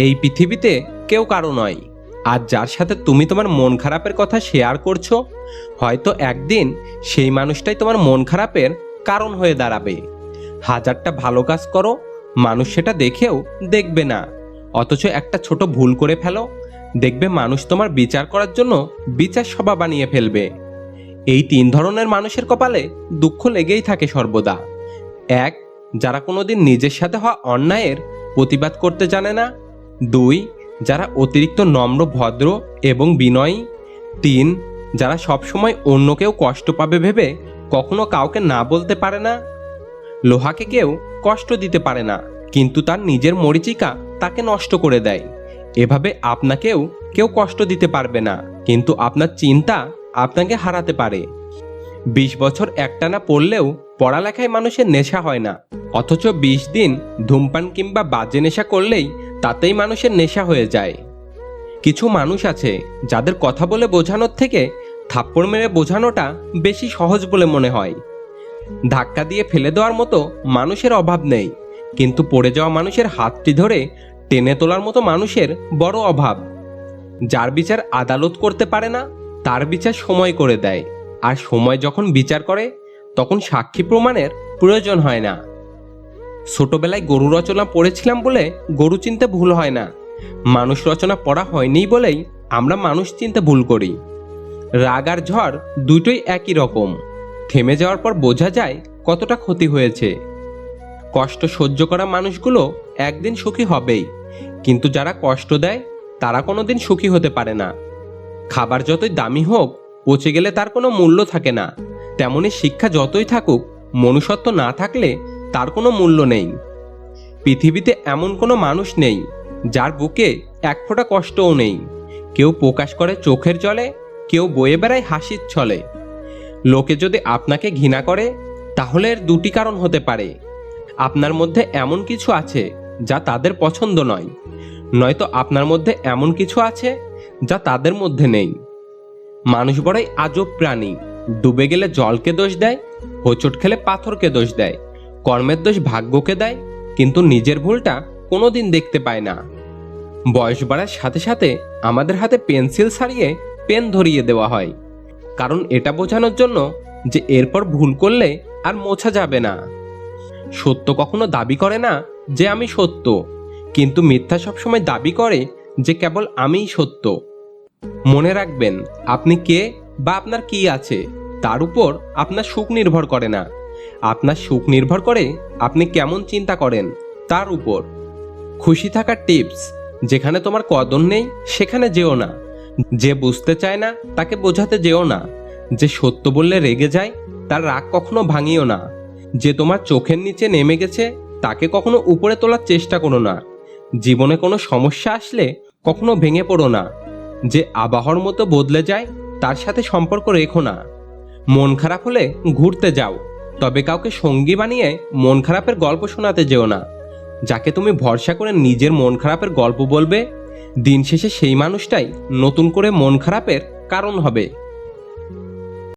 এই পৃথিবীতে কেউ কারো নয়। আর যার সাথে তুমি তোমার মন খারাপের কথা শেয়ার করছো, হয়তো একদিন সেই মানুষটাই তোমার মন খারাপের কারণ হয়ে দাঁড়াবে। হাজারটা ভালো কাজ করো, মানুষ সেটা দেখেও দেখবে না। অথচ একটা ছোট ভুল করে ফেলো, দেখবে মানুষ তোমার বিচার করার জন্য বিচার সভা বানিয়ে ফেলবে। এই তিন ধরনের মানুষের কপালে দুঃখ লেগেই থাকে সর্বদা। এক, যারা কোনোদিন নিজের সাথে হওয়া অন্যায়ের প্রতিবাদ করতে জানে না। দুই, যারা অতিরিক্ত নম্র, ভদ্র এবং বিনয়ী। তিন, যারা সবসময় অন্য কেউ কষ্ট পাবে ভেবে কখনো কাউকে না বলতে পারে না। লোহাকে কেউ কষ্ট দিতে পারে না, কিন্তু তার নিজের মরিচিকা তাকে নষ্ট করে দেয়। এভাবে আপনাকেও কেউ কষ্ট দিতে পারবে না, কিন্তু আপনার চিন্তা আপনাকে হারাতে পারে। 20 বছর একটানা পড়লেও পড়ালেখায় মানুষের নেশা হয় না, অথচ 20 দিন ধূমপান কিংবা বাজে নেশা করলেই তাতেই মানুষের নেশা হয়ে যায়। কিছু মানুষ আছে যাদের কথা বলে বোঝানোর থেকে থাপ্পড় মেরে বোঝানোটা বেশি সহজ বলে মনে হয়। ধাক্কা দিয়ে ফেলে দেওয়ার মতো মানুষের অভাব নেই, কিন্তু পড়ে যাওয়া মানুষের হাতটি ধরে টেনে তোলার মতো মানুষের বড় অভাব। যার বিচার আদালত করতে পারে না, তার বিচার সময় করে দেয়। আর সময় যখন বিচার করে, তখন সাক্ষী প্রমাণের প্রয়োজন হয় না। ছোটবেলায় গরু রচনা পড়েছিলাম বলে গরু চিনতে ভুল হয় না, মানুষ রচনা পড়া হয়নি বলেই আমরা মানুষ চিনতে ভুল করি। রাগ আর ঝড় দুটোই একই রকম, থেমে যাওয়ার পর বোঝা যায় কতটা ক্ষতি হয়েছে। কষ্ট সহ্য করা মানুষগুলো একদিন সুখী হবেই, কিন্তু যারা কষ্ট দেয় তারা কোনোদিন সুখী হতে পারে না। খাবার যতই দামি হোক, পচে গেলে তার কোনো মূল্য থাকে না। তেমনি শিক্ষা যতই থাকুক, মনুষ্যত্ব না থাকলে তার কোনো মূল্য নেই। পৃথিবীতে এমন কোনো মানুষ নেই যার বুকে এক ফোঁটা কষ্টও নেই। কেউ প্রকাশ করে চোখের জলে, কেউ বয়ে বেড়ায় হাসির ছলে। লোকে যদি আপনাকে ঘৃণা করে, তাহলে এর দুটি কারণ হতে পারে। আপনার মধ্যে এমন কিছু আছে যা তাদের পছন্দ নয়, নয়তো আপনার মধ্যে এমন কিছু আছে যা তাদের মধ্যে নেই। মানুষ বড়ই আজব প্রাণী। ডুবে গেলে জলকে দোষ দেয়, হোঁচট খেলে পাথরকে দোষ দেয়, কর্মের দোষ ভাগ্যকে দেয়, কিন্তু নিজের ভুলটা কোনোদিন দেখতে পায় না। বয়স বাড়ার সাথে সাথে আমাদের হাতে পেন্সিল ছাড়িয়ে পেন ধরিয়ে দেওয়া হয়, কারণ এটা বোঝানোর জন্য যে এরপর ভুল করলে আর মোছা যাবে না। সত্য কখনো দাবি করে না যে আমি সত্য, কিন্তু মিথ্যা সবসময় দাবি করে যে কেবল আমিই সত্য। মনে রাখবেন, আপনি কে বা আপনার কি আছে তার উপর আপনার সুখ নির্ভর করে না। আপনার সুখ নির্ভর করে আপনি কেমন চিন্তা করেন তার উপর। খুশি থাকার টিপস: যেখানে তোমার কদর নেই সেখানে যেও না। যে বুঝতে চায় না তাকে বোঝাতে যেও না। যে সত্য বললে রেগে যায় তার রাগ কখনো ভাঙিও না। যে তোমার চোখের নিচে নেমে গেছে তাকে কখনো উপরে তোলার চেষ্টা করো না। জীবনে কোনো সমস্যা আসলে কখনো ভেঙে পড়ো না। যে আবহাওয়ার মতো বদলে যায় তার সাথে সম্পর্ক রেখো না। মন খারাপ হলে ঘুরতে যাও, তবে কাউকে সঙ্গী বানিয়ে মন খারাপের গল্প শোনাতে যেও না। যাকে তুমি ভরসা করে নিজের মন খারাপের গল্প বলবে, দিন শেষে সেই মানুষটাই নতুন করে মন খারাপের কারণ হবে।